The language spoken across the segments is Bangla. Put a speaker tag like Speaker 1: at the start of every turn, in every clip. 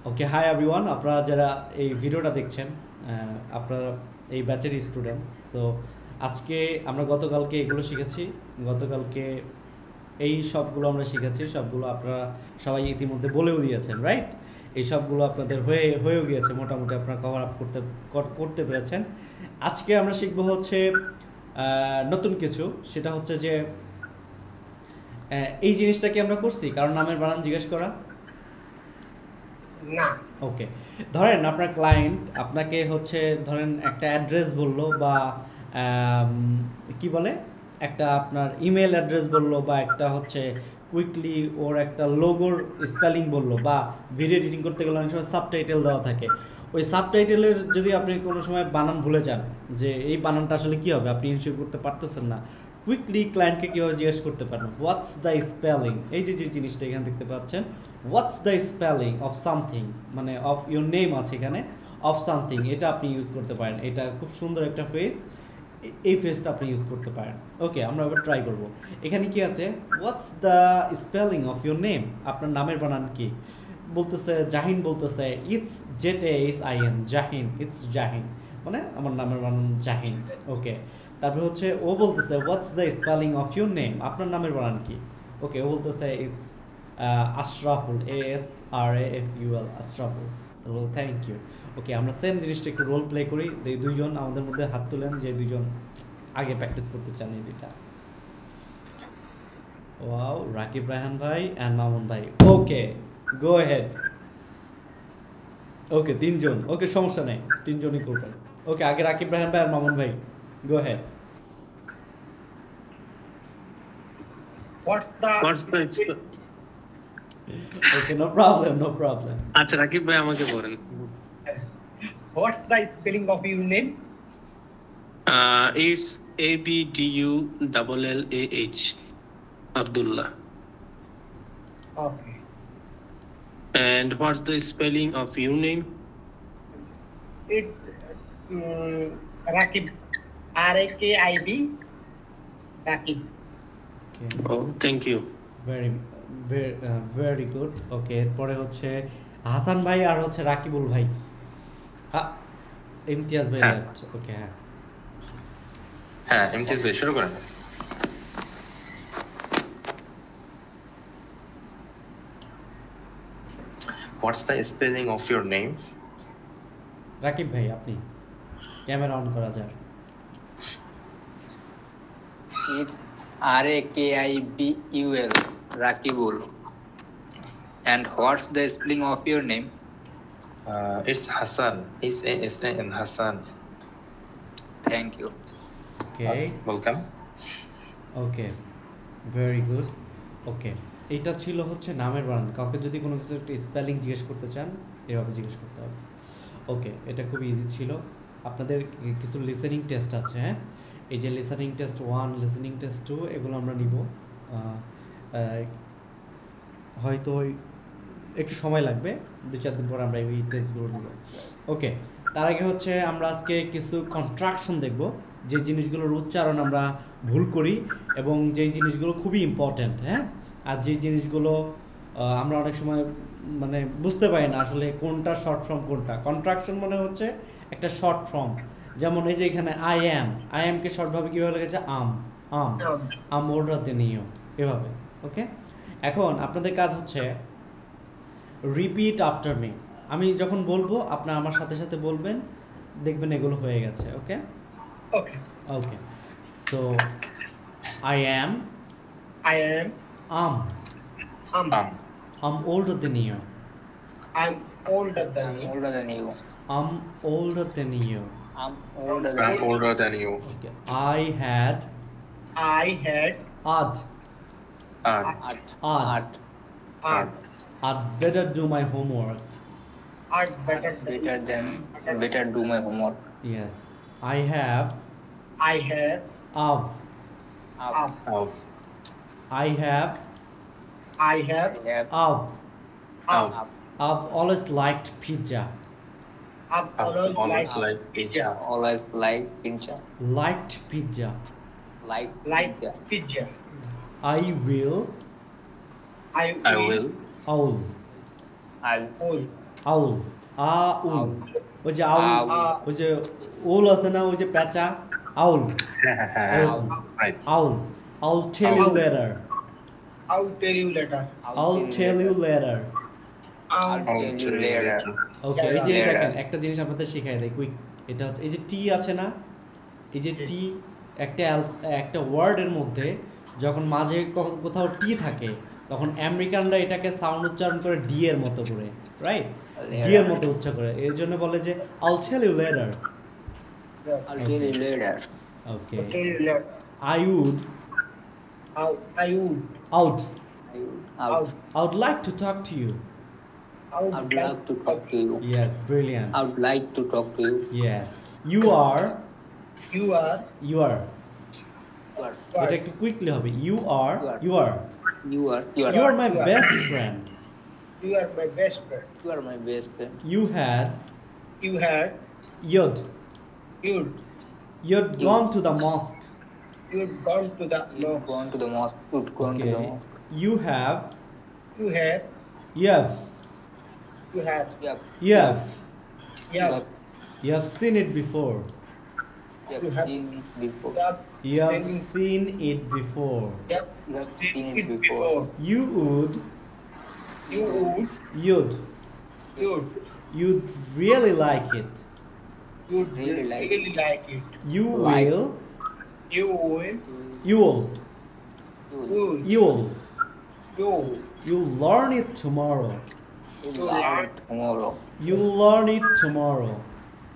Speaker 1: ওকে, হাই এভরিওয়ান। আপনারা যারা এই ভিডিওটা দেখছেন আপনারা এই ব্যাচের স্টুডেন্ট। সো আজকে আমরা গতকালকে এগুলো শিখেছি। গতকালকে এই সবগুলো আমরা শিখেছি, সবগুলো আপনারা সবাই ইতিমধ্যে বলেও দিয়েছেন, রাইট? এই সবগুলো আপনাদের হয়েও গিয়েছে, মোটামুটি আপনারা কভার আপ করতে পেরেছেন। আজকে আমরা শিখবো হচ্ছে নতুন কিছু, সেটা হচ্ছে যে এই জিনিসটা কি আমরা করছি কারণ নামের বানান জিজ্ঞেস করা
Speaker 2: না।
Speaker 1: ওকে, ধরেন আপনার ক্লায়েন্ট আপনাকে হচ্ছে ধরেন একটা অ্যাড্রেস বললো বা কি বলে একটা আপনার ইমেল অ্যাড্রেস বললো বা একটা হচ্ছে কুইকলি ওর একটা লোগোর স্পেলিং বললো বা ভিডিও এডিটিং করতে গেলে অনেক সময় সাবটাইটেল দেওয়া থাকে। ওই সাবটাইটেলের যদি আপনি কোনো সময় বানান ভুলে যান যে এই বানানটা আসলে কী হবে, আপনি ইনশিওর করতে পারতেছেন না, কুইকলি ক্লায়েন্টকে কীভাবে জিজ্ঞেস করতে পারেন হোয়াটস দ্য স্পেলিং। এই যে জিনিসটা এখানে দেখতে পাচ্ছেন, হোয়াটস দ্য স্পেলিং অফ সামথিং, মানে অফ ইউর নেম আছে এখানে, অফ সামথিং, এটা আপনি ইউজ করতে পারেন। এটা খুব সুন্দর একটা ফ্রেজ, এই ফ্রেজটা আপনি ইউজ করতে পারেন। ওকে, আমরা এবার ট্রাই করব। এখানে কি আছে, হোয়াটস the spelling of your name, আপনার নামের বানান কি? বলতেছে জাহিন, বলতেছে it's JASIN, Jahin, it's Jahin, মানে আমার নামের বানান জাহিন। ওকে, তারপরে হচ্ছে ও বলতেছে what's the spelling of your name, আপনার নামের বানান কি? ওকে, ও বলতেছে it's Ashraful, ASRAFUL, Ashraful. Thank you. Okay, আমরা সেম জিনিসটা একটু রোল প্লে করি। এই দুইজন আমাদের মধ্যে হাত তুলেন যে দুইজন আগে প্র্যাকটিস করতে চান এই দুইটা। ওয়াও, রাকিব রায়হান ভাই অ্যান্ড মামুন ভাই। ওকে, গো হেড। ওকে, তিনজন। ওকে, সমস্যা নেই, তিনজনই করবেন। ওকে, আগে রাকিব রায়হান ভাই আর মামুন ভাই, গো head.
Speaker 2: What's the
Speaker 1: Okay, no problem.
Speaker 3: আচ্ছা, রাকিব ভাই আমাকে বলেন।
Speaker 2: What's the spelling of your name?
Speaker 3: It's ABDULLAH, Abdullah.
Speaker 2: Okay.
Speaker 3: And what's the spelling of your name?
Speaker 2: It's Rakib. RAKIB. Rakib.
Speaker 1: Okay.
Speaker 3: Oh, thank you.
Speaker 1: Very good. ওকে, এরপরে হচ্ছে হাসান ভাই আর হচ্ছে রাকিবুল ভাই। ইমতিয়াজ ভাই। ওকে,
Speaker 4: হ্যাঁ ইমতিয়াজ ভাই শুরু করেন। What's the spelling of your name?
Speaker 1: Rakib ভাই, আপনি ক্যামেরা অন করা যাক।
Speaker 5: It's RAKIBUL, Rakibul. And what's the spelling of your name?
Speaker 4: It's Hassan, HASAN, Hassan.
Speaker 5: Thank you.
Speaker 1: Okay.
Speaker 4: Welcome.
Speaker 1: Okay, very good. Okay, এইটা ছিল হচ্ছে নামের বানান। কাউকে যদি কোনো কিছু একটা স্পেলিং জিজ্ঞেস করতে চান এভাবে জিজ্ঞেস করতে হবে। ওকে, এটা খুব ইজি ছিল। আপনাদের কিছু লিসেনিং টেস্ট আছে, হ্যাঁ? এই যে লিসেনিং টেস্ট 1, লিসেনিং টেস্ট 2, এগুলো আমরা নিব। হয়তো একটু সময় লাগবে, 2-4 দিন পর আমরা এই টেস্টগুলো নিব। ওকে, তার আগে হচ্ছে আমরা আজকে কিছু কন্ট্রাকশন দেখব, যে জিনিসগুলোর উচ্চারণ আমরা ভুল করি এবং যেই জিনিসগুলো খুবই ইম্পর্ট্যান্ট, হ্যাঁ? আর যেই জিনিসগুলো আমরা অনেক সময় মানে বুঝতে পারি না আসলে কোনটা শর্ট ফর্ম কোনটা। কন্ট্রাকশন মানে হচ্ছে একটা শর্ট ফর্ম। যেমন এই যে এখানে আই অ্যামকে শর্টভাবে কীভাবে লেগেছে, আম ওল্ডার নিও, এভাবে। ওকে, এখন আপনাদের কাজ হচ্ছে রিপিট আফটার মি। আমি যখন বলবো আপনারা আমার সাথে সাথে বলবেন, দেখবেন এগুলো হয়ে গেছে। Okay okay, so I am I'm older than you.
Speaker 2: I'm older than you.
Speaker 1: I'm older than you.
Speaker 4: I'm older than you.
Speaker 1: Okay. I had I'd better do my homework.
Speaker 2: I'd better
Speaker 5: do my homework.
Speaker 1: Yes. I have I've always liked pizza.
Speaker 2: I've always liked pizza.
Speaker 5: Always like pizza.
Speaker 1: Liked pizza.
Speaker 5: Like
Speaker 2: pizza.
Speaker 1: I will
Speaker 2: I will.
Speaker 1: Owl.
Speaker 5: I'll
Speaker 1: আউল আউল ওই যে আউল ওই যে ওল আছে না ওই যে পেঁচা আউল এরকম।
Speaker 4: Right.
Speaker 1: Owl I'll tell you later
Speaker 2: I'll tell you later.
Speaker 1: I'll tell you later
Speaker 2: I'll
Speaker 5: Tell you later.
Speaker 1: ওকে এই যে
Speaker 5: Later.
Speaker 1: দেখেন একটা জিনিস আপনাদের শেখাই দেয় কুইক এটা হচ্ছে এই যে টি আছে না এই যে টি একটা ওয়ার্ডের মধ্যে যখন মাঝে কোথাও টি থাকে তখন আমেরিকানরা এটাকে সাউন্ড উচ্চারণ করে ডি এর মতো করে রাইট ডি এর মতো উচ্চারণ করে এর জন্য বলে যে I'll tell you later
Speaker 5: I'll tell you later.
Speaker 1: Okay
Speaker 2: tell you later.
Speaker 1: I would
Speaker 2: I would.
Speaker 1: out
Speaker 5: I'll
Speaker 1: I would like to talk to you
Speaker 5: I'd like to talk to you.
Speaker 1: yes brilliant
Speaker 5: I would like to talk to you.
Speaker 1: yes you are
Speaker 2: You are.
Speaker 1: you are এটা একটু কুইকলি হবে you are
Speaker 5: You are.
Speaker 1: you are
Speaker 5: You are.
Speaker 1: you are my best friend
Speaker 2: You are my best friend.
Speaker 5: You are my best friend.
Speaker 1: you had
Speaker 2: You had.
Speaker 1: you'd
Speaker 2: You'd.
Speaker 1: gone to the mosque
Speaker 2: You'd gone to the.
Speaker 5: You've gone to the mosque. You've gone to the
Speaker 1: okay
Speaker 5: mosque.
Speaker 1: you have
Speaker 2: You had.
Speaker 1: you have
Speaker 2: You had.
Speaker 5: Yep.
Speaker 1: you have
Speaker 2: Yeah.
Speaker 1: you have seen it before
Speaker 5: You
Speaker 2: You
Speaker 5: have
Speaker 2: have-
Speaker 5: seen it before.
Speaker 1: you have
Speaker 2: Seen-
Speaker 1: seen it before
Speaker 2: Yep.
Speaker 5: You have
Speaker 2: Seen it before.
Speaker 1: you would
Speaker 2: You would.
Speaker 1: you'd
Speaker 2: You'd.
Speaker 1: you'd really like it
Speaker 2: You'd
Speaker 5: Really like
Speaker 2: really like it.
Speaker 1: you
Speaker 5: Like.
Speaker 1: will
Speaker 2: You will.
Speaker 1: you will
Speaker 5: You
Speaker 2: You.
Speaker 1: you
Speaker 2: You.
Speaker 1: you'll learn it tomorrow
Speaker 5: will learn it tomorrow.
Speaker 1: you'll learn it tomorrow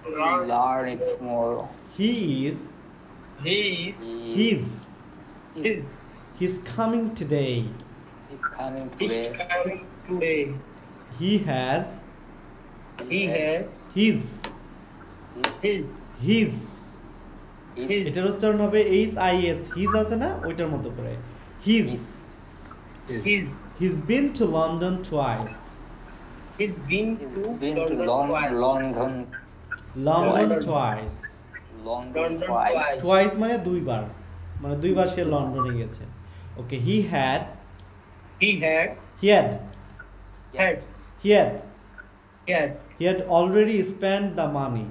Speaker 5: You will learn it tomorrow.
Speaker 1: he is
Speaker 2: He is.
Speaker 1: he's
Speaker 2: His.
Speaker 1: he's coming today
Speaker 5: He's coming
Speaker 2: He's
Speaker 5: today.
Speaker 2: coming today.
Speaker 1: he has
Speaker 2: He has.
Speaker 1: his
Speaker 2: His.
Speaker 1: his
Speaker 2: His.
Speaker 1: এটার উচ্চারণ হবে এইচ আই এস হিজ আছে না ওইটার মতো করে his
Speaker 2: His.
Speaker 1: he's been to London twice
Speaker 2: He's been
Speaker 5: He's
Speaker 2: to
Speaker 5: been to
Speaker 2: London twice.
Speaker 5: London
Speaker 1: London
Speaker 2: London.
Speaker 1: twice
Speaker 5: London
Speaker 2: London
Speaker 5: twice.
Speaker 2: twice.
Speaker 1: twice মানে দুইবার সে লন্ডনে গেছে ওকে he had
Speaker 2: He had.
Speaker 1: he had
Speaker 2: Had.
Speaker 1: he had
Speaker 2: Had.
Speaker 1: he had already spent the money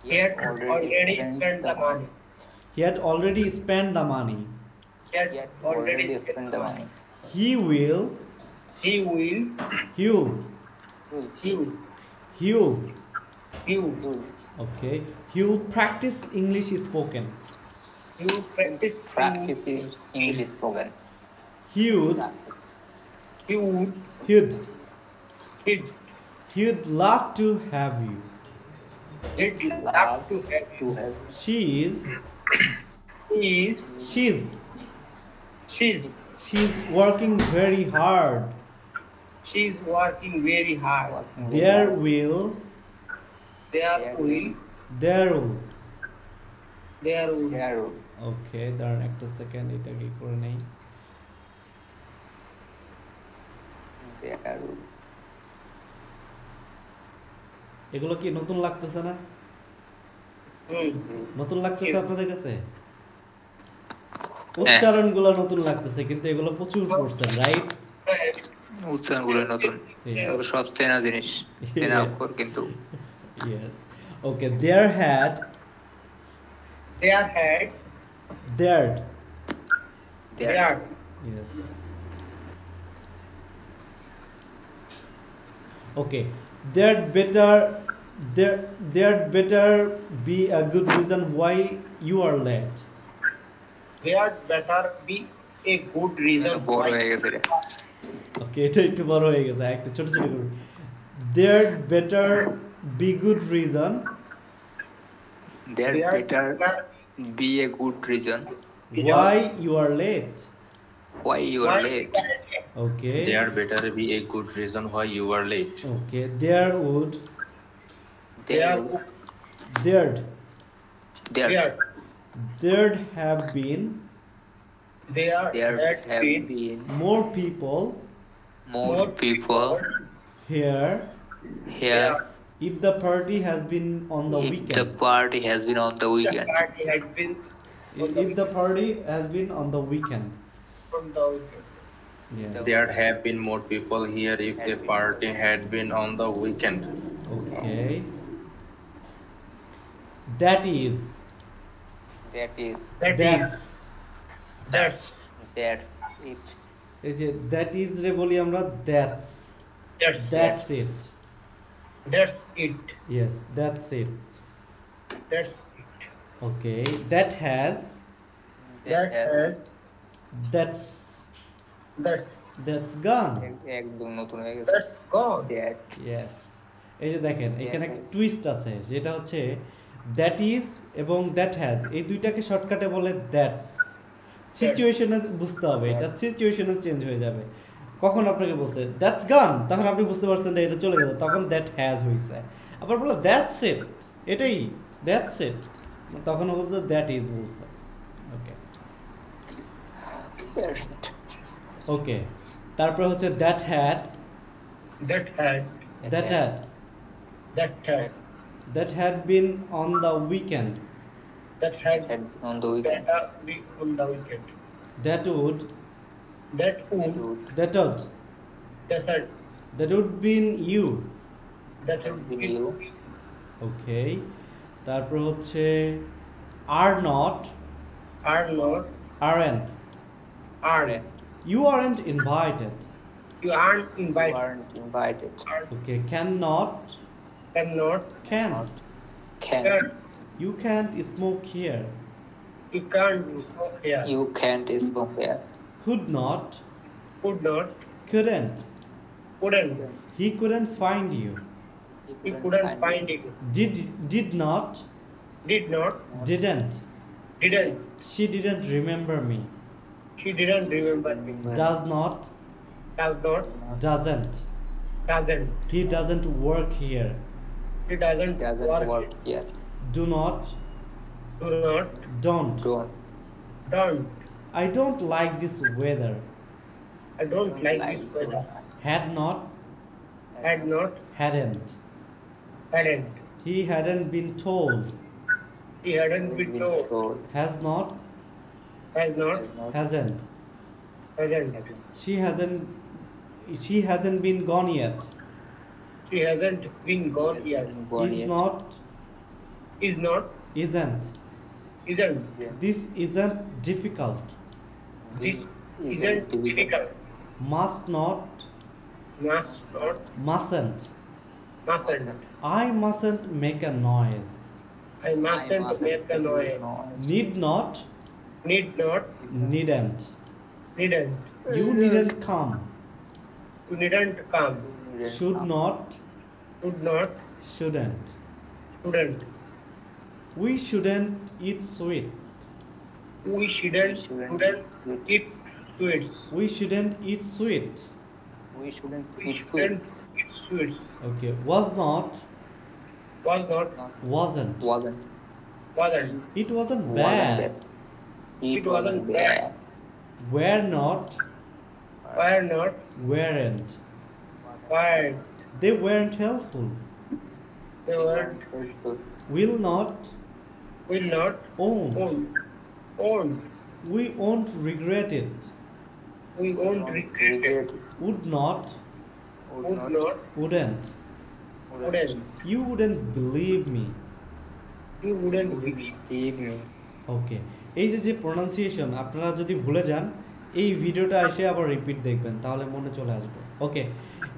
Speaker 2: He had already spent the money.
Speaker 1: he had already spent the money
Speaker 2: He had
Speaker 5: He had
Speaker 2: already
Speaker 5: already spent the money.
Speaker 1: he will
Speaker 2: He will.
Speaker 1: he'll
Speaker 2: He will.
Speaker 1: he'll
Speaker 2: He will.
Speaker 1: okay he'll practice English spoken
Speaker 2: He will practice.
Speaker 5: Practicing English spoken.
Speaker 1: he would
Speaker 2: He would.
Speaker 1: he'd
Speaker 2: He'd.
Speaker 1: he'd love to have you
Speaker 2: He'd love
Speaker 5: Love
Speaker 2: to have
Speaker 5: to
Speaker 2: you.
Speaker 5: have.
Speaker 1: she is
Speaker 2: He is.
Speaker 1: she's
Speaker 2: She's
Speaker 1: working very hard
Speaker 2: she's working very hard.
Speaker 5: Working
Speaker 1: there
Speaker 5: very
Speaker 1: will
Speaker 2: There will.
Speaker 1: there will
Speaker 2: There will.
Speaker 5: hard. There
Speaker 1: ওকে দাঁড়ান একটা সেকেন্ড এটাকে করে নেই
Speaker 5: there
Speaker 1: এগুলো কি নতুন লাগতেছে না নতুন লাগতেছে আপনাদের কাছে উচ্চারণগুলো নতুন লাগতেছে কিন্তু এগুলো প্রচুর পড়ছেন রাইট
Speaker 5: উচ্চারণগুলো নতুন এগুলো সব চেনা জিনিস চেনা অক্ষর কিন্তু
Speaker 1: yes okay there had
Speaker 2: There had.
Speaker 1: dared
Speaker 2: There.
Speaker 1: yes okay there'd better be a good reason why you are late
Speaker 2: There better be a good reason
Speaker 5: বড়
Speaker 2: why.
Speaker 5: হয়ে গেছে রে
Speaker 1: ওকে এটা একটু বড় হয়ে গেছে একটা ছোট ছোট করুন there'd better be good reason
Speaker 5: there
Speaker 2: There
Speaker 5: better be a good reason
Speaker 1: why you are late
Speaker 5: why you are late.
Speaker 1: okay
Speaker 4: There better be a good reason why you are late.
Speaker 1: okay there would
Speaker 5: There
Speaker 1: there'd
Speaker 2: There.
Speaker 1: there'd have been
Speaker 2: There
Speaker 5: there
Speaker 2: had
Speaker 5: have
Speaker 2: been
Speaker 5: been
Speaker 1: more people
Speaker 5: more people
Speaker 1: here
Speaker 5: here
Speaker 1: if the party has been on the
Speaker 5: if the
Speaker 1: weekend
Speaker 5: party has been on the
Speaker 2: The
Speaker 5: weekend.
Speaker 2: party had been
Speaker 1: if the party has been on the weekend
Speaker 2: from the weekend.
Speaker 1: Yes.
Speaker 4: There have been more people here if the party had been on the weekend.
Speaker 1: Okay. That is.
Speaker 5: That is
Speaker 1: That's.
Speaker 2: That's
Speaker 5: it.
Speaker 1: এই যে that is রে বলি আমরা that's. That's it.
Speaker 2: That's it.
Speaker 1: Yes, that's it.
Speaker 2: That's
Speaker 1: Okay. That has.
Speaker 2: that has
Speaker 1: That's.
Speaker 2: that's
Speaker 1: That's gone.
Speaker 5: একদম নতুন হয়ে গেছে।
Speaker 2: that's gone.
Speaker 5: That
Speaker 1: Yes. এই যে দেখেন এখানে একটা টুইস্ট আছে যেটা হচ্ছে দ্যাট ইজ এবং দ্যাট হ্যাজ এই দুইটাকে শর্টকাটে বলে দ্যাটস সিচুয়েশনে বুঝতে হবে এটা সিচুয়েশনে চেঞ্জ হয়ে যাবে কখন আপনাকে বলছে দ্যাটস গান তখন আপনি বুঝতে পারছেন যে এটা চলে গেছে তখন দ্যাট হ্যাজ হইছে আবার বলে দ্যাটস ইট এটাই দ্যাটস ইট তখন বলছে দ্যাট ইজ বলছে ওকে
Speaker 5: that's it.
Speaker 1: ওকে তারপর হচ্ছে that had
Speaker 2: That had
Speaker 1: that had
Speaker 2: that had
Speaker 1: that had been on the weekend
Speaker 2: that had
Speaker 5: Had on the weekend.
Speaker 2: that week on the weekend.
Speaker 1: that would
Speaker 2: That would
Speaker 1: that would that would been you
Speaker 2: that would
Speaker 5: Be
Speaker 2: be
Speaker 5: you.
Speaker 1: okay তারপর হচ্ছে are not
Speaker 2: are not
Speaker 1: aren't
Speaker 2: are
Speaker 1: you aren't invited
Speaker 2: you aren't
Speaker 5: You
Speaker 2: invited.
Speaker 5: aren't invited.
Speaker 1: okay cannot
Speaker 2: Cannot
Speaker 1: can't
Speaker 5: Not can.
Speaker 1: you can't smoke here
Speaker 2: you can't smoke here.
Speaker 5: You can't smoke here.
Speaker 1: could not
Speaker 2: Could not
Speaker 1: couldn't
Speaker 2: couldn't
Speaker 1: he couldn't find you
Speaker 2: he couldn't find you.
Speaker 1: did not
Speaker 2: Did not
Speaker 1: didn't
Speaker 2: didn't
Speaker 1: she didn't remember me
Speaker 2: she didn't remember me.
Speaker 1: does not
Speaker 2: Does not
Speaker 1: doesn't
Speaker 2: doesn't
Speaker 1: he doesn't work here
Speaker 2: he doesn't
Speaker 5: Doesn't work here.
Speaker 1: do not
Speaker 2: Do not
Speaker 1: don't
Speaker 5: Don't
Speaker 1: I don't like this weather
Speaker 2: I don't like this weather.
Speaker 1: had not
Speaker 2: Had not
Speaker 1: hadn't
Speaker 2: hadn't
Speaker 1: he hadn't been told
Speaker 2: he hadn't been told.
Speaker 1: has not
Speaker 2: Has not
Speaker 1: hasn't
Speaker 2: hasn't
Speaker 1: she hasn't been gone yet
Speaker 2: she hasn't been gone yet.
Speaker 1: is not
Speaker 2: Is not
Speaker 1: isn't
Speaker 2: isn't
Speaker 1: this isn't difficult
Speaker 2: this isn't difficult.
Speaker 1: must not
Speaker 2: Must not
Speaker 1: mustn't
Speaker 2: mustn't
Speaker 1: I mustn't make a noise
Speaker 2: I mustn't make a noise.
Speaker 1: need not
Speaker 2: Need not
Speaker 1: needn't
Speaker 2: needn't
Speaker 1: you needn't come
Speaker 2: you needn't come.
Speaker 1: should not
Speaker 2: Should not
Speaker 1: shouldn't
Speaker 2: shouldn't
Speaker 1: we shouldn't eat sweet
Speaker 2: we shouldn't eat sweets.
Speaker 1: we shouldn't eat sweet
Speaker 5: We shouldn't
Speaker 2: We
Speaker 5: eat
Speaker 2: shouldn't eat sweets.
Speaker 1: okay was not
Speaker 2: Was not
Speaker 1: wasn't
Speaker 5: Wasn't
Speaker 2: wasn't
Speaker 1: it wasn't
Speaker 5: wasn't
Speaker 1: bad
Speaker 5: bad.
Speaker 2: It wasn't bad.
Speaker 1: were not
Speaker 2: Were not
Speaker 1: weren't
Speaker 2: were
Speaker 1: they weren't helpful
Speaker 2: they weren't
Speaker 1: will not
Speaker 2: will not
Speaker 1: own
Speaker 2: own
Speaker 1: we won't regret it
Speaker 2: we won't regret it.
Speaker 1: would not
Speaker 2: Would not
Speaker 1: wouldn't
Speaker 2: wouldn't
Speaker 1: you wouldn't believe me
Speaker 2: you wouldn't believe.
Speaker 5: Leave me.
Speaker 1: ওকে এই যে প্রোনাউন্সিয়েশন আপনারা যদি ভুলে যান এই ভিডিওটা এসে আবার রিপিট দেখবেন তাহলে মনে চলে আসবে ওকে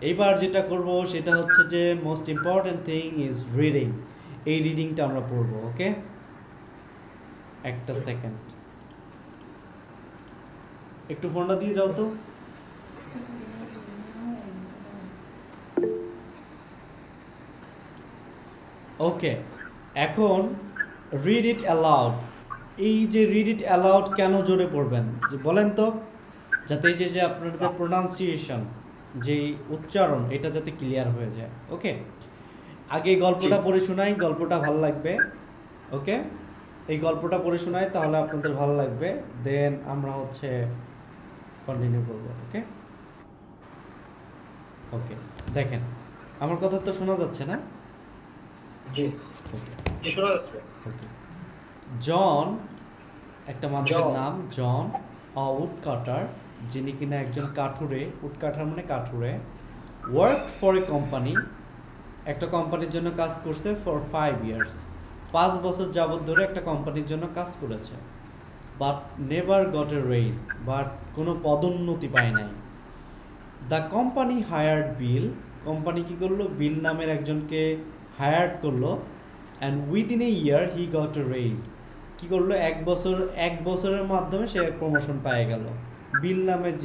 Speaker 1: এইবার যেটা করব সেটা হচ্ছে যে most important thing is reading এই রিডিংটা আমরা পড়বো ওকে একটা সেকেন্ড একটু ফোনটা দিয়ে যাও তো ওকে এখন রিড ইট অ্যালাউড এই যে রিড ইট অ্যালাউড কেন জোরে পড়বেন যে বলেন তো যাতে এই যে আপনাদের প্রোনাউন্সিয়েশন যে উচ্চারণ এটা যাতে ক্লিয়ার হয়ে যায় ওকে আগে এই গল্পটা পড়ে শোনাই গল্পটা ভালো লাগবে ওকে এই গল্পটা পড়ে শোনাই তাহলে আপনাদের ভালো লাগবে দেন আমরা হচ্ছে কন্টিনিউ করব ওকে ওকে দেখেন আমার কথা তো শোনা যাচ্ছে না
Speaker 2: জি
Speaker 1: ওকে
Speaker 2: জি শোনা যাচ্ছে।
Speaker 1: ওকে জন একটা মানুষের
Speaker 2: John.
Speaker 1: নাম জন আ উড কাটার যিনি কিনা একজন কাঠুরে, উটকাঠার মানে কাঠুরে, ওয়ার্ক ফর এ কোম্পানি, একটা কোম্পানির জন্য কাজ করছে ফর 5 ইয়ার্স, 5 বছর যাবত ধরে একটা কোম্পানির জন্য কাজ করেছে, but never got a raise, but কোনো পদোন্নতি পায় নাই। The company hired Bill, company কী করলো, বিল নামের একজনকে হায়ার্ড করলো, and within a year he got a raise, কী করলো, এক বছরের মাধ্যমে সে প্রমোশন পেয়ে গেল। বিল নামের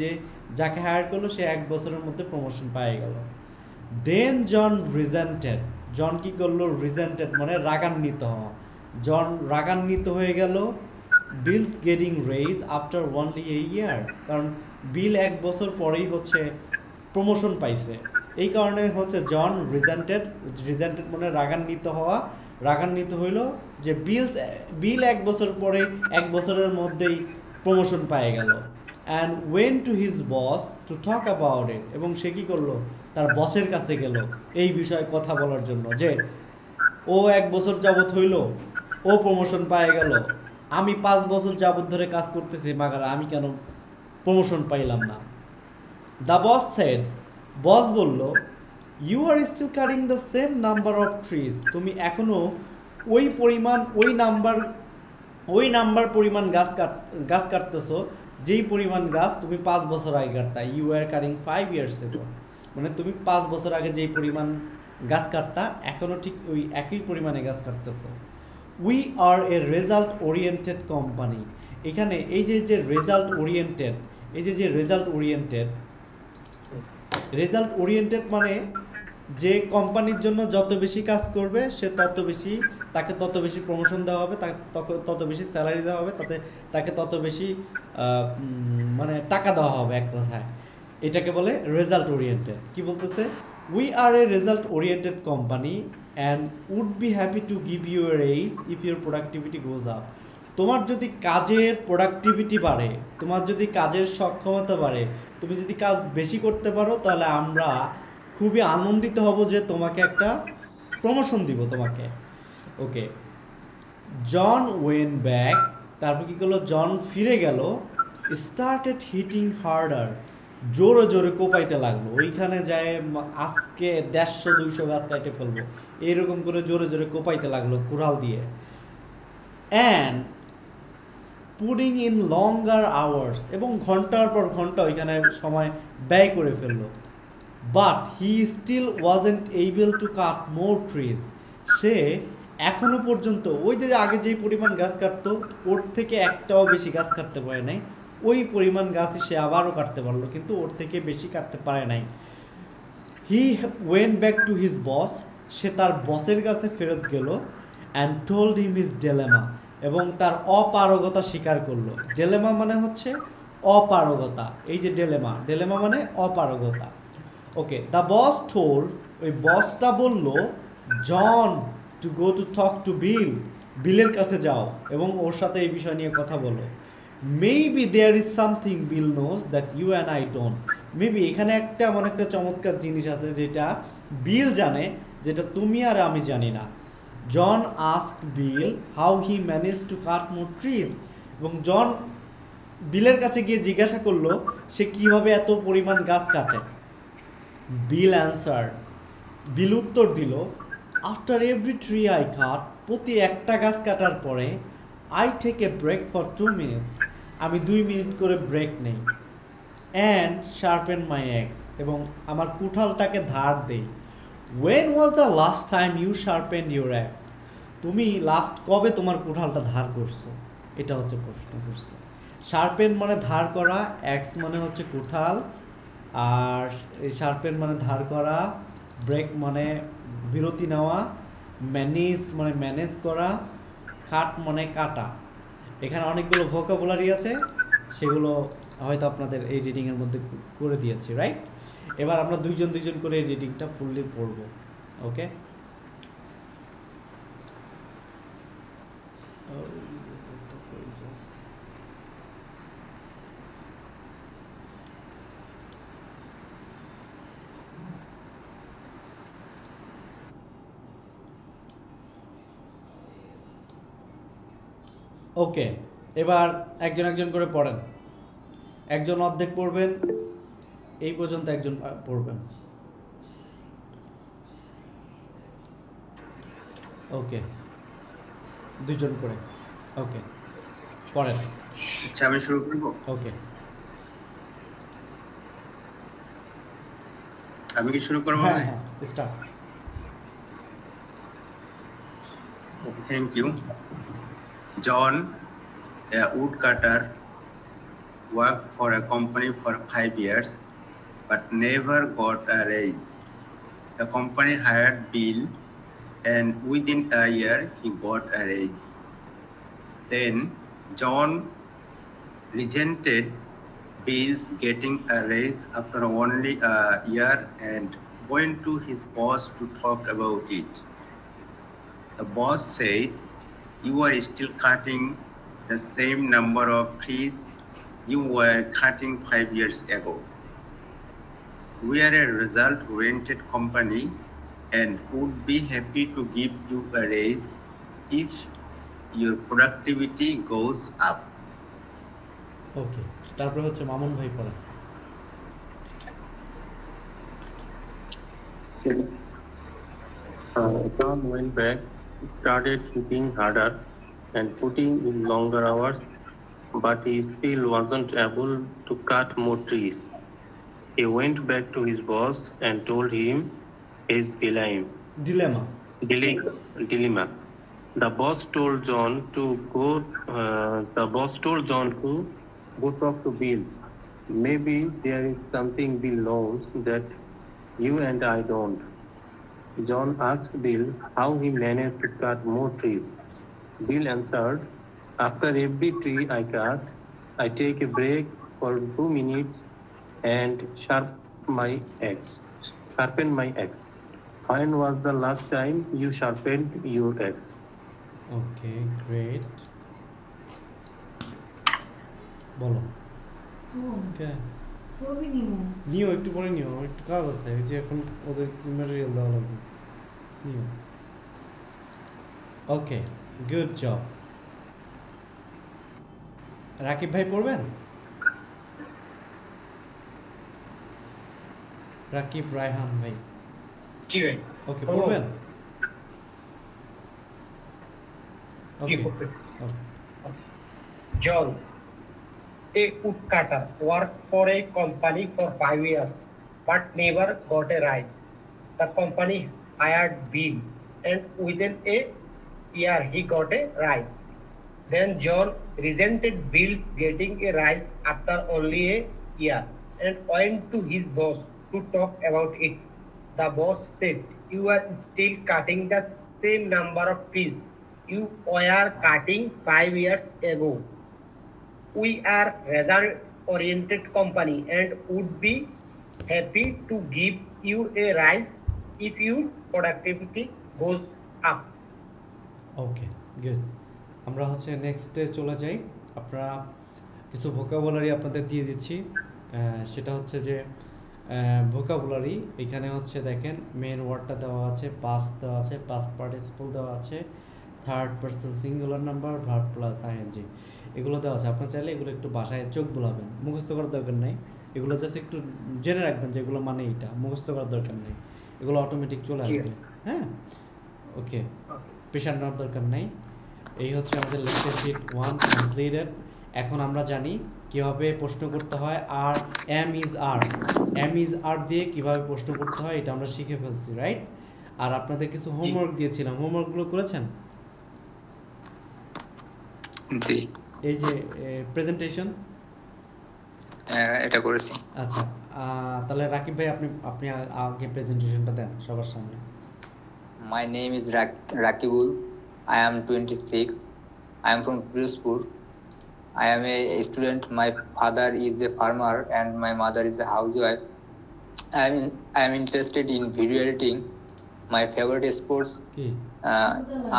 Speaker 1: যাকে হায়ার করলো সে 1 বছরের মধ্যে প্রমোশন পেয়ে গেল। দেন জন রিজেন্টেড, জন কী করলো, রিজেন্টেড মানে রাগান্বিত হওয়া, জন রাগান্বিত হয়ে গেল। বিলস গেটিং রেইজ আফটার ওনলি এ ইয়ার, কারণ বিল 1 বছর পরেই হচ্ছে প্রমোশন পাইছে, এই কারণে হচ্ছে জন রিজেন্টেড মানে রাগান্বিত হওয়া, রাগান্বিত হইল যে বিল 1 বছর পরে 1 বছরের মধ্যেই প্রমোশন পেয়ে গেল। And went to his boss to talk about it, এবং সে কী করলো, তার বসের কাছে গেল এই বিষয়ে কথা বলার জন্য, যে ও 1 বছর যাবত হইল, ও প্রমোশন পেয়ে গেল, আমি 5 বছর যাবত ধরে কাজ করতেছি, মাগার আমি কেন প্রমোশন পাইলাম না। দ্য বস সেড, বস বলল, you are still cutting the same number of trees, তুমি এখনও ওই নাম্বার পরিমাণ গাছ কাটতেছো, যেই পরিমাণ গাছ তুমি 5 বছর আগে কাটতা। You are cutting 5 years ago, মানে তুমি 5 বছর আগে যেই পরিমাণ গাছ কাটতা এখনও ঠিক ওই একই পরিমাণে গাছ কাটতেছো। We are a result oriented company, এখানে এই যে রেজাল্ট ওরিয়েন্টেড, এই যে রেজাল্ট ওরিয়েন্টেড মানে যে কোম্পানির জন্য যত বেশি কাজ করবে সে তাকে তত বেশি প্রমোশন দেওয়া হবে, তত বেশি স্যালারি দেওয়া হবে, তাকে তত বেশি মানে টাকা দেওয়া হবে, এক কথায় এটাকে বলে রেজাল্ট ওরিয়েন্টেড। কি বলতেছে, we are a result oriented company and would be happy to give you a raise if your productivity goes up. তোমার যদি কাজের প্রোডাক্টিভিটি বাড়ে, তোমার যদি কাজের সক্ষমতা বাড়ে, তুমি যদি কাজ বেশি করতে পারো, তাহলে আমরা খুবই আনন্দিত হব যে তোমাকে একটা প্রমোশন দিব তোমাকে। ওকে, জন ওয়েন ব্যাক, তারপর কী করলো, জন ফিরে গেল। স্টার্টেড হিটিং হার্ডার, জোরে জোরে কোপাইতে লাগলো, ওইখানে যায় আজকে 150-200 গাছ কাটে ফেলবো, এইরকম করে জোরে জোরে কোপাইতে লাগলো কুড়াল দিয়ে। And putting in longer hours, এবং ঘন্টার পর ঘন্টা ওইখানে সময় ব্যয় করে ফেললো। But he still wasn't able to cut more trees, সে এখনো পর্যন্ত ওই যে আগে যেই পরিমাণ গাছ কাটতো ওর থেকে একটাও বেশি গাছ কাটতে পারে নাই, ওই পরিমাণ গাছই সে আবারও কাটতে পারলো, কিন্তু ওর থেকে বেশি কাটতে পারে নাই। He went back to his boss, সে তার বসের কাছে ফেরত গেল। And told him his dilemma, এবং তার অপারগতা স্বীকার করলো। ডেলেমা মানে হচ্ছে অপারগতা, এই যে ডেলেমা মানে অপারগতা। ওকে, দ্য বস টোল্ড, ওই বসটা বলল, John to go to talk to বিলের কাছে যাও এবং ওর সাথে এই বিষয় নিয়ে কথা বলো। Maybe there is something Bill knows that you and I don't, maybe এখানে এমন একটা চমৎকার জিনিস আছে যেটা বিল জানে, যেটা তুমি আর আমি জানি না। John ask Bill how he manage to cut more trees, এবং জন বিলের কাছে গিয়ে জিজ্ঞাসা করলো সে কিভাবে এত পরিমাণ গাছ কাটে। বিল অ্যান্সার, বিল উত্তর দিল, after every tree I cut, প্রতি একটা গাছ কাটার পরে, I take a break for 2 minutes, আমি 2 মিনিট করে ব্রেক নেই। অ্যান্ড শার্পেন মাই এক্স, এবং আমার কুঠালটাকে ধার দেই। When was the last time you sharpen your axe, তুমি লাস্ট কবে তোমার কুঠালটা ধার করছো, এটা হচ্ছে প্রশ্ন করছে। শার্পেন মানে ধার করা, এক্স মানে হচ্ছে কুঠাল, আর শার্পেন মানে ধার করা, ব্রেক মানে বিরতি নেওয়া, ম্যানেজ মানে ম্যানেজ করা, কাট মানে কাটা। এখানে অনেকগুলো ভোকাবুলারি আছে, সেগুলো হয়তো আপনাদের এই রিডিংয়ের মধ্যে করে দিয়েছি, রাইট? এবার আমরা দুইজন করে এই রিডিংটা ফুললি পড়ব। ওকে, ওকে, এবার একজন করে পড়েন। একজন অর্ধেক পড়বেন, এই পর্যন্ত একজন পড়বেন। ওকে, দুইজন করে। ওকে, পড়েন।
Speaker 4: আচ্ছা, আমি শুরু করব।
Speaker 1: ওকে,
Speaker 4: আমি কি শুরু করব?
Speaker 1: হ্যাঁ হ্যাঁ, start.
Speaker 4: Thank you. John, a woodcutter, worked for a company for 5 years but never got a raise. The company hired Bill, and within a year he got a raise. Then John resented Bill's getting a raise after only a year and went to his boss to talk about it. The boss said, "You are still cutting the same number of trees you were cutting 5 years ago. We are a result-oriented company and would be happy to give you a raise if your productivity goes up."
Speaker 1: ওকে, তারপরে হচ্ছে মামুন ভাই পড়েন।
Speaker 3: John went back, started working harder and putting in longer hours, but he still wasn't able to cut more trees. He went back to his boss and told him his dilemma. The boss told John to go talk to Bill. Maybe there is something Bill knows that you and I don't. John asked Bill how he managed to cut more trees. Bill answered, "After every tree I cut, I take a break for 2 minutes and sharpen my axe. When was the last time you sharpened your axe?"
Speaker 1: Okay, great. বলো। ওকে,
Speaker 6: ছবি
Speaker 1: নিও, একটু পরে নিও, একটু কাজ আছে, এই যে এখন ওদের কিছু ম্যাটেরিয়াল দেওয়া লাগবে, নিও। ওকে, গুড জব। রাকিব ভাই পড়বেন? রাকিব রায়হান ভাই।
Speaker 2: জি ভাই।
Speaker 1: ওকে, পড়বেন?
Speaker 2: জি, পড়তেছি। John, a woodcutter, worked for a company for 5 years but never got a rise. The company hired Bill, and within a year he got a rise. Then John resented Bill's getting a rise after only a year and went to his boss to talk about it. The boss said, "You are still cutting the same number of trees you were cutting 5 years ago. We are result-oriented company and would be happy to give you a rise if your productivity goes up."
Speaker 1: Okay, good. আমরা হচ্ছে নেক্সটে চলে যাই। আপনারা কিছু ভোকাবুলারি আপনাদের দিয়ে দিচ্ছি। সেটা হচ্ছে যে ভোকাবুলারি এখানে হচ্ছে দেখেন, মেন ওয়ার্ডটা দেওয়া আছে, পাস্ট দেওয়া আছে, পাস্ট পার্টিসিপল দেওয়া আছে, third person singular number, verb plus ING, এগুলো দেওয়া আছে। আপনার চাইলে এগুলো একটু বাসায় চোখ বুলাবেন, মুখস্থ করার দরকার নেই। এগুলো জাস্ট একটু জেনে রাখবেন যে এগুলো মানে এইটা, মুখস্থ করার দরকার নেই, এগুলো অটোমেটিক চলে আসবে। হ্যাঁ, ওকে, প্রেশার নেওয়ার দরকার নেই। এই হচ্ছে আমাদের লেকচার শিট 1 কমপ্লিটেড। এখন আমরা জানি কীভাবে প্রশ্ন করতে হয়, আর এম ইজ আর দিয়ে কীভাবে প্রশ্ন করতে হয় এটা আমরা শিখে ফেলছি, রাইট? আর আপনাদের কিছু হোমওয়ার্ক দিয়েছিলাম, হোমওয়ার্কগুলো করেছেন?
Speaker 5: জি,
Speaker 1: এই যে প্রেজেন্টেশন
Speaker 5: এটা করেছি।
Speaker 1: আচ্ছা, তাহলে রাকিব ভাই আপনি আগে প্রেজেন্টেশনটা দেন সবার সামনে।
Speaker 5: My name is Rakibul. I am 26. I am from Pirozpur. I am a student. My father is a farmer and my mother is a housewife. I am interested in video editing. My favorite sports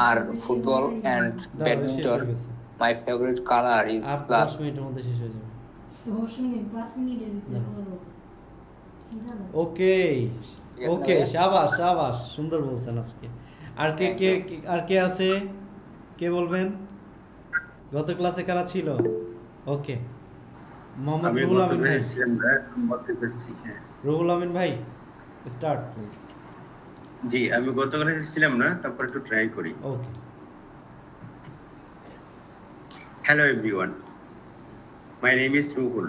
Speaker 5: are football and badminton. My favorite color is black.
Speaker 1: 10 মিনিটের মধ্যে শেষ হয়ে যাবে।
Speaker 6: 5 মিনিটের ভিতরে হলো।
Speaker 1: ওকে ওকে, শাবাশ শাবাশ, সুন্দর বলছেন আজকে। আর কে আছে, কে বলবেন? গত ক্লাসে কারা ছিল? ওকে, মোহাম্মদ
Speaker 4: আমি
Speaker 1: রুহুল
Speaker 4: গত
Speaker 1: আমিন ভাই।
Speaker 4: ক্লাসে ছিলাম না, বলতে পারছি। হ্যাঁ
Speaker 1: রুহুল আমিন ভাই, স্টার্ট প্লিজ।
Speaker 4: জি, আমি গত ক্লাসে ছিলাম না, তারপর একটু ট্রাই করি।
Speaker 1: ওকে।
Speaker 4: Hello everyone, my name is Ruhul.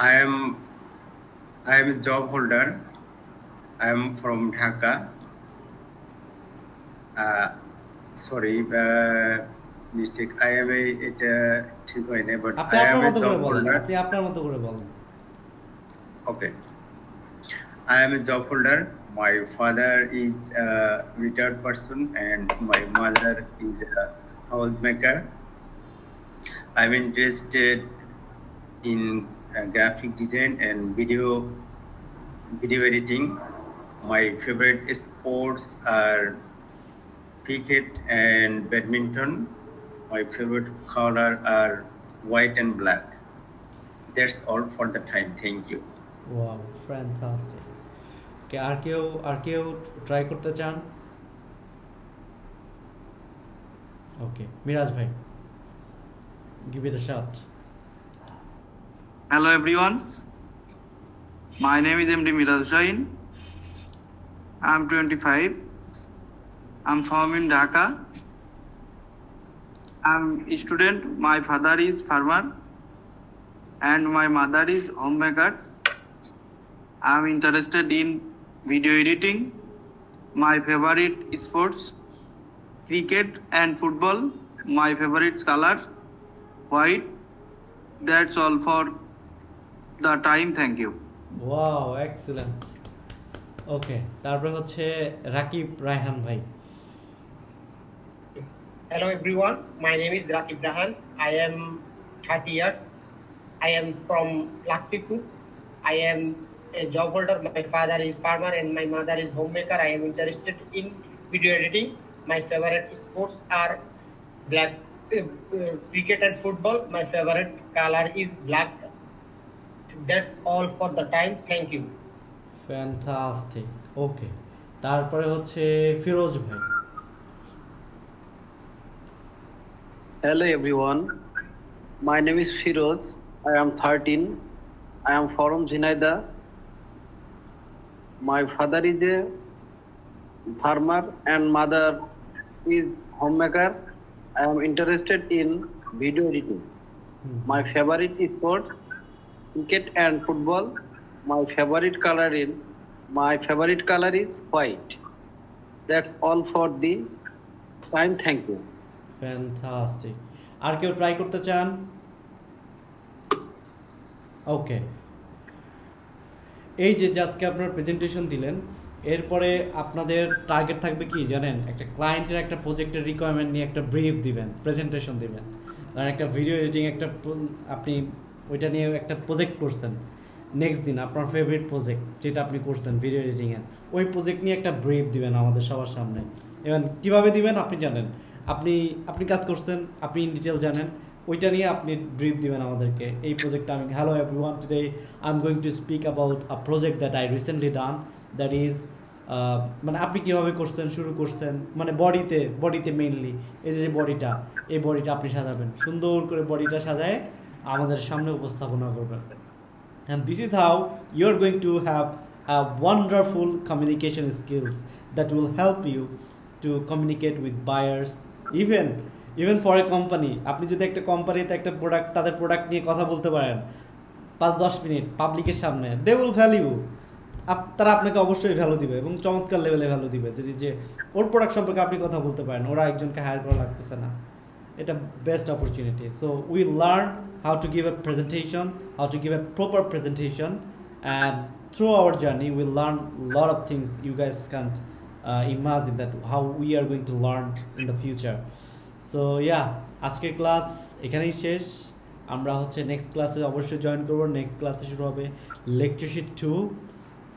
Speaker 4: I am a job holder. I am from Dhaka. Sorry, mistake. I am ঠিক হয় না, but
Speaker 1: আপনি
Speaker 4: I
Speaker 1: আপনার
Speaker 4: am a
Speaker 1: মতো করে
Speaker 4: job
Speaker 1: বলেন,
Speaker 4: holder.
Speaker 1: আপনি আপনার মতো করে বলেন।
Speaker 4: Okay. I am a job holder. My father is a retired person and my mother is a housemaker. I'm interested in graphic design and video editing. My favorite sports are cricket and badminton. My favorite color are white and black. That's all for the time. Thank you.
Speaker 1: Wow, fantastic. Okay, আর কেউ ট্রাই করতে চান? ওকে, মিরাজ ভাই, give it a shot.
Speaker 7: Hello everyone, my name is MD Miraj Jain. I'm 25. I'm from in Dhaka. I'm a student. My father is farmer and my mother is homemaker. I'm interested in video editing. My favorite sports, cricket and football. My favorite color, white. That's all for the time. Thank you.
Speaker 1: Wow, excellent. Okay, তারপরে হচ্ছে রাকিব রায়হান ভাই।
Speaker 2: Hello everyone, my name is Rakib Rahan. I am 30 years. I am from Lakshmipur. I am a job holder. My father is farmer and my mother is homemaker. I am interested in video editing. My favorite sports are cricket and football. My favorite color is black. That's all for the time. Thank you.
Speaker 1: Fantastic. Okay, তারপরে হচ্ছে ফিরোজ ভাই।
Speaker 8: Hello everyone, my name is Firoz. I am 13. I am from Zinaida. My father is a farmer and mother is homemaker. I am interested in video editing. My favorite sports, cricket and football. My favorite color is white. That's all for the time. Thank you.
Speaker 1: Fantastic. আর কেউ ট্রাই করতে চান? ওকে, এই যে আজকে আপনার প্রেজেন্টেশন দিলেন, এরপরে আপনাদের টার্গেট থাকবে কি জানেন? একটা ক্লায়েন্টের একটা প্রজেক্টের রিকোয়ারমেন্ট নিয়ে একটা ব্রিফ দিবেন, প্রেজেন্টেশন দিবেন। ধরেন একটা ভিডিও এডিটিং আপনি ওইটা নিয়ে একটা প্রজেক্ট করছেন, নেক্সট দিন আপনার ফেভারিট প্রজেক্ট যেটা আপনি করছেন ভিডিও এডিটিংয়ের, ওই প্রজেক্ট নিয়ে একটা ব্রিফ দিবেন আমাদের সবার সামনে। এবং কীভাবে দিবেন আপনি জানেন, আপনি কাজ করছেন, আপনি ইন ডিটেল জানেন, ওইটা নিয়ে আপনি ব্রিফ দিবেন আমাদেরকে। এই প্রজেক্টটা আমি, hello everyone, today I am going to speak about a project that I recently done, that is মানে আপনি কীভাবে করছেন, শুরু করছেন, মানে বডিতে মেইনলি এই যে বডিটা, এই বডিটা আপনি সাজাবেন, সুন্দর করে বডিটা সাজায় আমাদের সামনে উপস্থাপনা করবেন। And this is how you're going to have a wonderful communication skills that will help you to communicate with buyers, even for a company. আপনি যদি একটা কোম্পানিতে একটা প্রোডাক্ট, তাদের প্রোডাক্ট নিয়ে কথা বলতে পারেন 5-10 মিনিট পাবলিকের সামনে, দে উইল ভ্যালিউ, তারা আপনাকে অবশ্যই ভ্যালু দিবে এবং চমৎকার লেভেলে ভ্যালু দিবে যদি যে ওর প্রোডাক্ট সম্পর্কে আপনি কথা বলতে পারেন, ওরা একজনকে হায়ার করা লাগতেছে না। এটা best opportunity. So we learn how to give a presentation, how to give a proper presentation, and through our journey we learn a lot of things you guys can't imagine that how we are going to learn in the future. So yeah, আজকের ক্লাস এখানেই শেষ। আমরা হচ্ছে নেক্সট ক্লাসে অবশ্যই জয়েন করব। নেক্সট ক্লাসে শুরু হবে লেকচার শিট 2।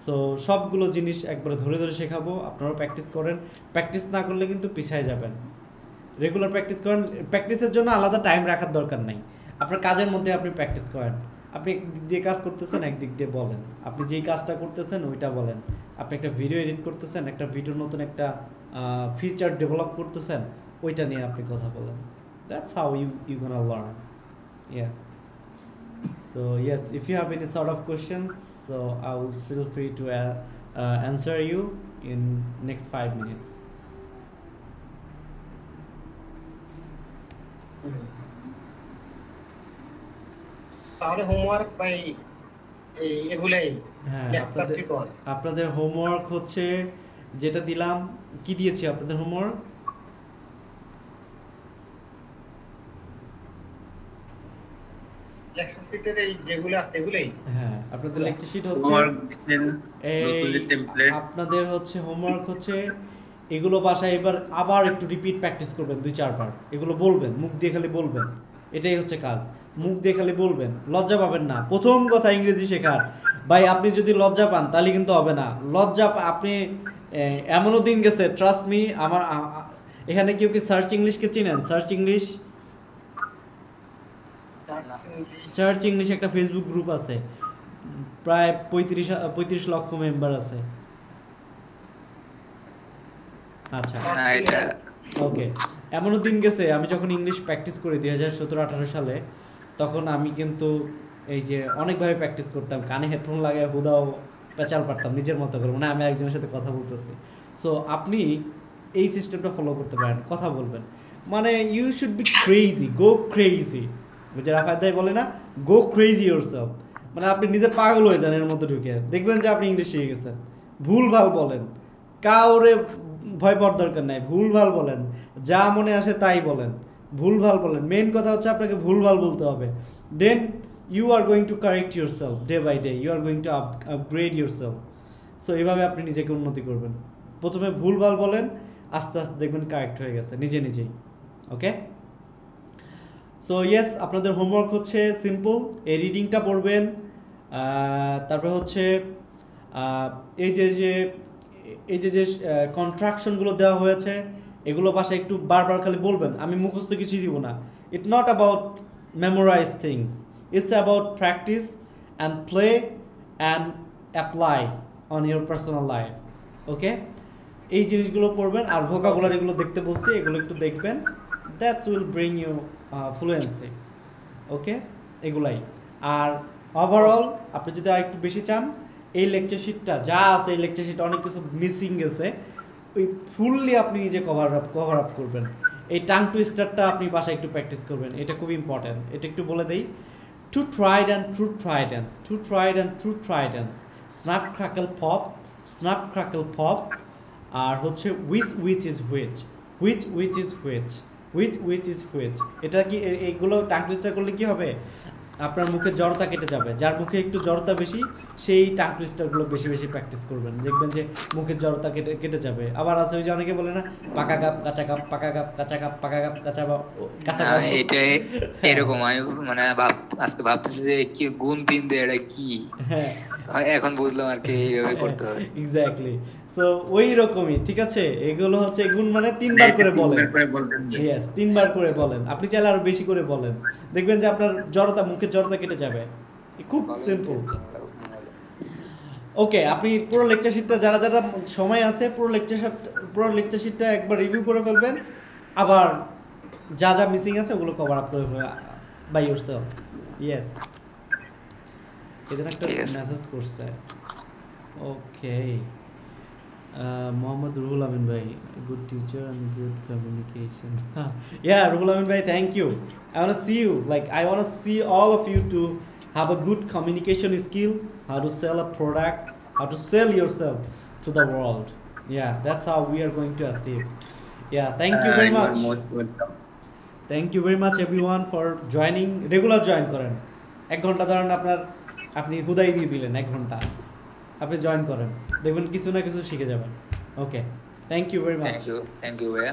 Speaker 1: সো সবগুলো জিনিস একবারে ধরে ধরে শেখাবো, আপনারাও প্র্যাকটিস করেন। প্র্যাকটিস না করলে কিন্তু পিছিয়ে যাবেন। রেগুলার প্র্যাকটিস করেন, প্র্যাকটিসের জন্য আলাদা টাইম রাখার দরকার নেই। আপনার কাজের মধ্যে আপনি প্র্যাকটিস করেন, আপনি একদিক দিয়ে কাজ করতেছেন, একদিক দিয়ে বলেন, আপনি যেই কাজটা করতেছেন ওইটা বলেন। আপনি একটা ভিডিও এডিট করতেছেন, একটা ভিডিওর নতুন একটা ফিচার ডেভেলপ করতেছেন, ওইটা নিয়ে আপনি কথা বলেন। That's how you're gonna learn. Yeah. So yes, if you have any sort of questions, so I will feel free to answer you in next 5 minutes.
Speaker 2: তাহলে হোমওয়ার্ক বাই এগুলাই
Speaker 1: হ্যাঁ,
Speaker 2: লেকচার শিট 1
Speaker 1: আপনাদের হোমওয়ার্ক হচ্ছে যেটা দিলাম, কি দিয়েছি আপনাদের হোমওয়ার্ক?
Speaker 2: লেকচার শিটের এই যেগুলো আছে এগুলাই।
Speaker 1: হ্যাঁ, আপনাদের লেকচার শিট হচ্ছে আপনাদের হচ্ছে হোমওয়ার্ক হচ্ছে এগুলো বাসায় এবার আবার একটু রিপিট প্র্যাকটিস করবেন 2-4 বার। এগুলো বলবেন, মুখ দিয়ে খালি বলবেন, এটাই হচ্ছে কাজ। মুখ দিয়ে খালি বলবেন, লজ্জা পাবেন না। প্রথম কথা ইংরেজি শেখার ভাই, আপনি যদি লজ্জা পান তাহলে কিন্তু হবে না। লজ্জা আপনি এমনও দিন গেছে, ট্রাস্ট মি, আমার এখানে কেউ কি সার্চ ইংলিশকে চিনেন? সার্চ ইংলিশ একটা ফেসবুক গ্রুপ আছে, প্রায় 35 লক্ষ মেম্বার আছে। আচ্ছা, ওকে। এমনও দিন গেছে আমি যখন ইংলিশ প্র্যাকটিস করি 2017-18 সালে, তখন আমি কিন্তু এই যে অনেকভাবে প্র্যাকটিস করতাম, কানে হেডফোন লাগায় হুদাও পেঁচাল পারতাম নিজের মতো করে, মানে আমি একজনের সাথে কথা বলতেছি। সো আপনি এই সিস্টেমটা ফলো করতে পারেন, কথা বলবেন, মানে you should be crazy, go crazy. যে রাফায়েত ভাই বলে না, গো ক্রেজি ইয়োরসেলফ, মানে আপনি নিজে পাগল হয়ে যান এর মধ্যে ঢুকে, দেখবেন যে আপনি ইংলিশ শিখে গেছেন। ভুলভাল বলেন, কাউরে ভয় পাওয়ার দরকার নাই, ভুলভাল বলেন, যা মনে আসে তাই বলেন, ভুলভাল বলেন। মেইন কথা হচ্ছে আপনাকে ভুলভাল বলতে হবে। Then you are going to correct yourself day by day, you are going to upgrade yourself. So এইভাবে আপনি নিজেকে উন্নতি করবেন। প্রথমে ভুলভাল বলেন, আস্তে আস্তে দেখবেন কারেক্ট হয়ে গেছে নিজে নিজেই। ওকে, সো ইয়েস, আপনাদের হোমওয়ার্ক হচ্ছে সিম্পল, এই রিডিংটা পড়বেন, তারপরে হচ্ছে এই যে কন্ট্রাকশনগুলো দেওয়া হয়েছে এগুলো বাসায় একটু বারবার খালি বলবেন। আমি মুখস্থ কিছুই দিব না। It's not about memorize things, it's about practice and play and apply on your personal life. Okay, এই জিনিসগুলো পড়বেন। আর ভোকাবুলারিগুলো দেখতে বলছি, এগুলো একটু দেখবেন, that's will bring you fluency. Okay, এগুলাই। আর ওভারঅল আপনি যদি আর একটু বেশি চান, এই লেকচার শিটটা যা আছে, এই লেকচার শিটটা অনেক কিছু মিসিং গেছে, ওই ফুললি আপনি নিজে কভার আপ করবেন। এই টাং টুইস্টারটা আপনি বাসায় একটু প্র্যাকটিস করবেন, এটা খুব ইম্পর্ট্যান্ট। এটা একটু বলে দেই, two tried and true tridents, two tried and true tridents, snap crackle pop, snap crackle pop. আর হচ্ছে which is which, which is which is which. এটা কি এইগুলো টাং টুইস্টার করলে কি হবে, আপনার মুখে জড়তা কেটে যাবে। যার মুখে একটু জড়তা বেশি, সেই টাং টুইস্টারগুলো বেশি বেশি প্র্যাকটিস করবেন, দেখবেন যে মুখের জড়তা কেটে যাবে। আবার আছে ওই যে অনেকে বলে না, পাকা কাপ কাঁচা কাপ, পাকা কাপ কাঁচা কাপ, পাকা কাপ কাঁচা কাঁচা কাপ।
Speaker 5: এটা এরকম আমি মানে আজকে ভাবতেছি যে কি গুণ তিন দিয়ে এটা কি, এখন বুঝলাম আর কি এইভাবে করতে হবে।
Speaker 1: এক্স্যাক্টলি, সো ওই রকমই, ঠিক আছে। এগুলো হচ্ছে গুণ মানে 3 বার করে বলেন। ইয়েস, 3 বার করে বলেন। আপনি চাইলে আরো বেশি করে বলেন, দেখবেন যে আপনার জড়তা, মুখের জড়তা কেটে যাবে। খুব সিম্পল। ওকে, আপনি পুরো লেকচার শিটটা যারা যারা সময় আছে পুরো লেকচার শিটটা একবার রিভিউ করে ফেলবেন, আবার যা যা মিসিং আছে ওগুলো কভার আপ করে ফেলবেন বাই ইয়োরসেলফ। ইয়েস, এজন্য একটা মেসেজ করছে। ওকে, মোহাম্মদ রুহুল আমিন ভাই, good teacher and good communication. Yeah, Ruhul Amin bhai, thank you. I want to see you, like I want to see all of you to have a good communication skill, how to sell a product, how to sell yourself to the world. Yeah, that's how we are going to achieve. Yeah, thank you very much.
Speaker 4: You are most welcome.
Speaker 1: Thank you very much everyone for joining. Regular join করেন, 1 ঘন্টা ধরেন আপনি হুদাই দিয়ে দিলেন, 1 ঘন্টা আপনি জয়েন করেন, দেখবেন কিছু না কিছু শিখে যাবেন। Okay, thank you very much.
Speaker 5: Thank you ভাইয়া।